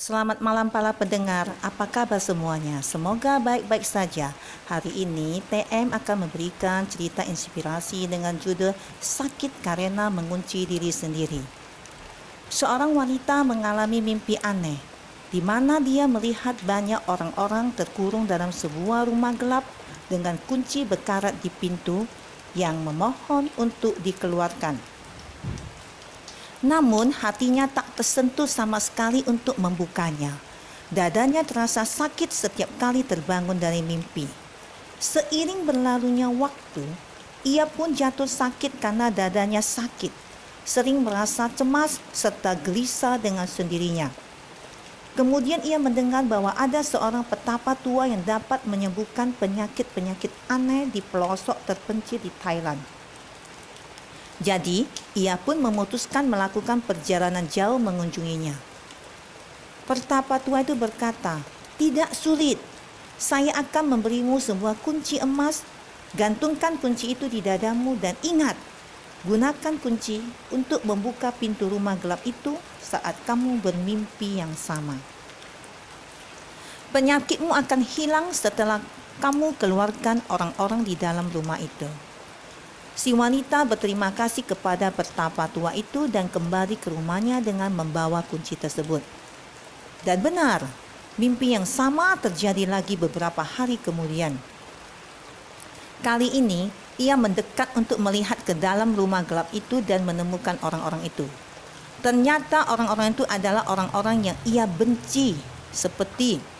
Selamat malam para pendengar, apa kabar semuanya? Semoga baik-baik saja. Hari ini TM akan memberikan cerita inspirasi dengan judul Sakit Karena Mengunci Diri Sendiri. Seorang wanita mengalami mimpi aneh, di mana dia melihat banyak orang-orang terkurung dalam sebuah rumah gelap dengan kunci berkarat di pintu yang memohon untuk dikeluarkan. Namun hatinya tak tersentuh sama sekali untuk membukanya. Dadanya terasa sakit setiap kali terbangun dari mimpi. Seiring berlalunya waktu, ia pun jatuh sakit karena dadanya sakit. Sering merasa cemas serta gelisah dengan sendirinya. Kemudian ia mendengar bahwa ada seorang petapa tua yang dapat menyembuhkan penyakit-penyakit aneh di pelosok terpencil di Thailand. Jadi, ia pun memutuskan melakukan perjalanan jauh mengunjunginya. Petapa tua itu berkata, "Tidak sulit. Saya akan memberimu sebuah kunci emas. Gantungkan kunci itu di dadamu dan ingat, gunakan kunci untuk membuka pintu rumah gelap itu saat kamu bermimpi yang sama. Penyakitmu akan hilang setelah kamu keluarkan orang-orang di dalam rumah itu." Si wanita berterima kasih kepada petapa tua itu dan kembali ke rumahnya dengan membawa kunci tersebut. Dan benar, mimpi yang sama terjadi lagi beberapa hari kemudian. Kali ini, ia mendekat untuk melihat ke dalam rumah gelap itu dan menemukan orang-orang itu. Ternyata orang-orang itu adalah orang-orang yang ia benci, seperti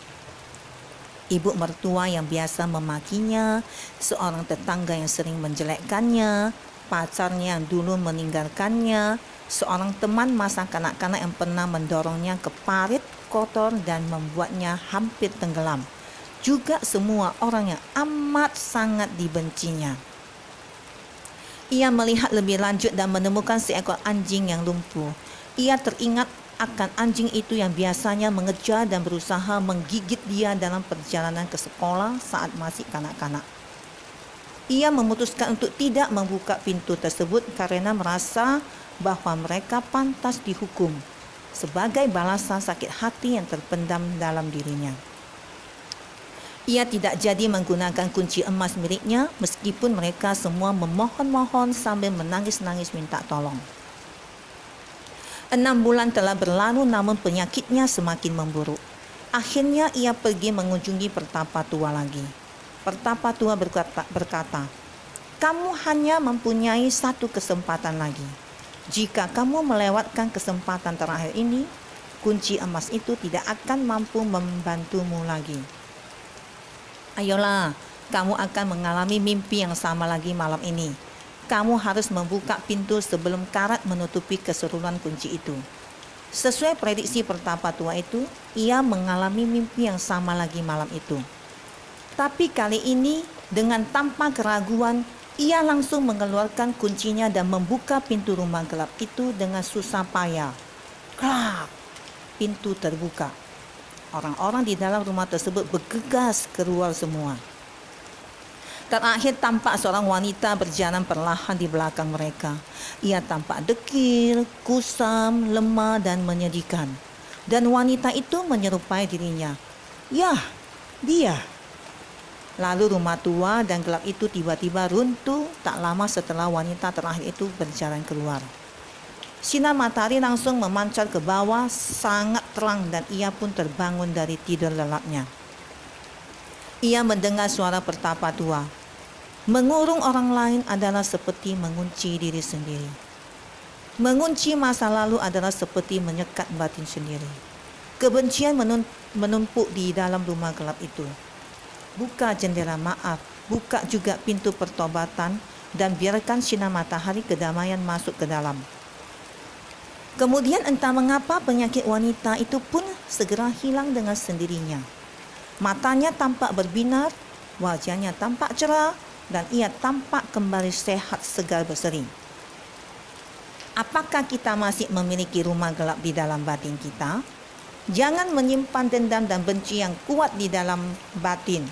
ibu mertua yang biasa memakinya, seorang tetangga yang sering menjelekkannya, pacarnya yang dulu meninggalkannya, seorang teman masa kanak-kanak yang pernah mendorongnya ke parit kotor dan membuatnya hampir tenggelam. Juga semua orang yang amat sangat dibencinya. Ia melihat lebih lanjut dan menemukan seekor anjing yang lumpuh. Ia teringat akan anjing itu yang biasanya mengejar dan berusaha menggigit dia dalam perjalanan ke sekolah saat masih kanak-kanak. Ia memutuskan untuk tidak membuka pintu tersebut karena merasa bahwa mereka pantas dihukum sebagai balasan sakit hati yang terpendam dalam dirinya. Ia tidak jadi menggunakan kunci emas miliknya meskipun mereka semua memohon-mohon sambil menangis-nangis minta tolong. 6 bulan telah berlalu namun penyakitnya semakin memburuk. Akhirnya ia pergi mengunjungi petapa tua lagi. Petapa tua berkata, "Kamu hanya mempunyai satu kesempatan lagi. Jika kamu melewatkan kesempatan terakhir ini, kunci emas itu tidak akan mampu membantumu lagi. Ayolah, kamu akan mengalami mimpi yang sama lagi malam ini. Kamu harus membuka pintu sebelum karat menutupi keseluruhan kunci itu." Sesuai prediksi petapa tua itu, ia mengalami mimpi yang sama lagi malam itu. Tapi kali ini, dengan tanpa keraguan, ia langsung mengeluarkan kuncinya dan membuka pintu rumah gelap itu dengan susah payah. Klak! Pintu terbuka. Orang-orang di dalam rumah tersebut bergegas keluar semua. Terakhir tampak seorang wanita berjalan perlahan di belakang mereka. Ia tampak dekil, kusam, lemah dan menyedihkan. Dan wanita itu menyerupai dirinya. Yah, dia. Lalu rumah tua dan gelap itu tiba-tiba runtuh tak lama setelah wanita terakhir itu berjalan keluar. Sinar matahari langsung memancar ke bawah sangat terang dan ia pun terbangun dari tidur lelapnya. Ia mendengar suara petapa tua. Mengurung orang lain adalah seperti mengunci diri sendiri. Mengunci masa lalu adalah seperti menyekat batin sendiri. Kebencian menumpuk di dalam rumah gelap itu. Buka jendela maaf, buka juga pintu pertobatan dan biarkan sinar matahari kedamaian masuk ke dalam. Kemudian entah mengapa penyakit wanita itu pun segera hilang dengan sendirinya. Matanya tampak berbinar, wajahnya tampak cerah, dan ia tampak kembali sehat segar berseri. Apakah kita masih memiliki rumah gelap di dalam batin kita? Jangan menyimpan dendam dan benci yang kuat di dalam batin.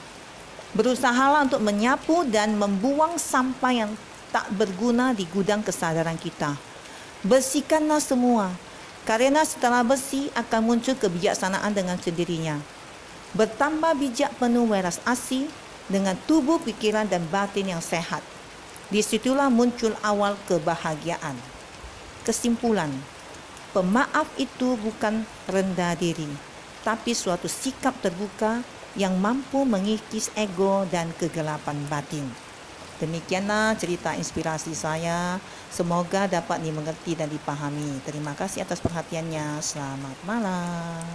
Berusahalah untuk menyapu dan membuang sampah yang tak berguna di gudang kesadaran kita. Bersihkanlah semua. Karena setelah bersih akan muncul kebijaksanaan dengan sendirinya. Bertambah bijak penuh welas asih dengan tubuh, pikiran dan batin yang sehat. Disitulah muncul awal kebahagiaan. Kesimpulan, pemaaf itu bukan rendah diri, tapi suatu sikap terbuka yang mampu mengikis ego dan kegelapan batin. Demikianlah cerita inspirasi saya. Semoga dapat dimengerti dan dipahami. Terima kasih atas perhatiannya. Selamat malam.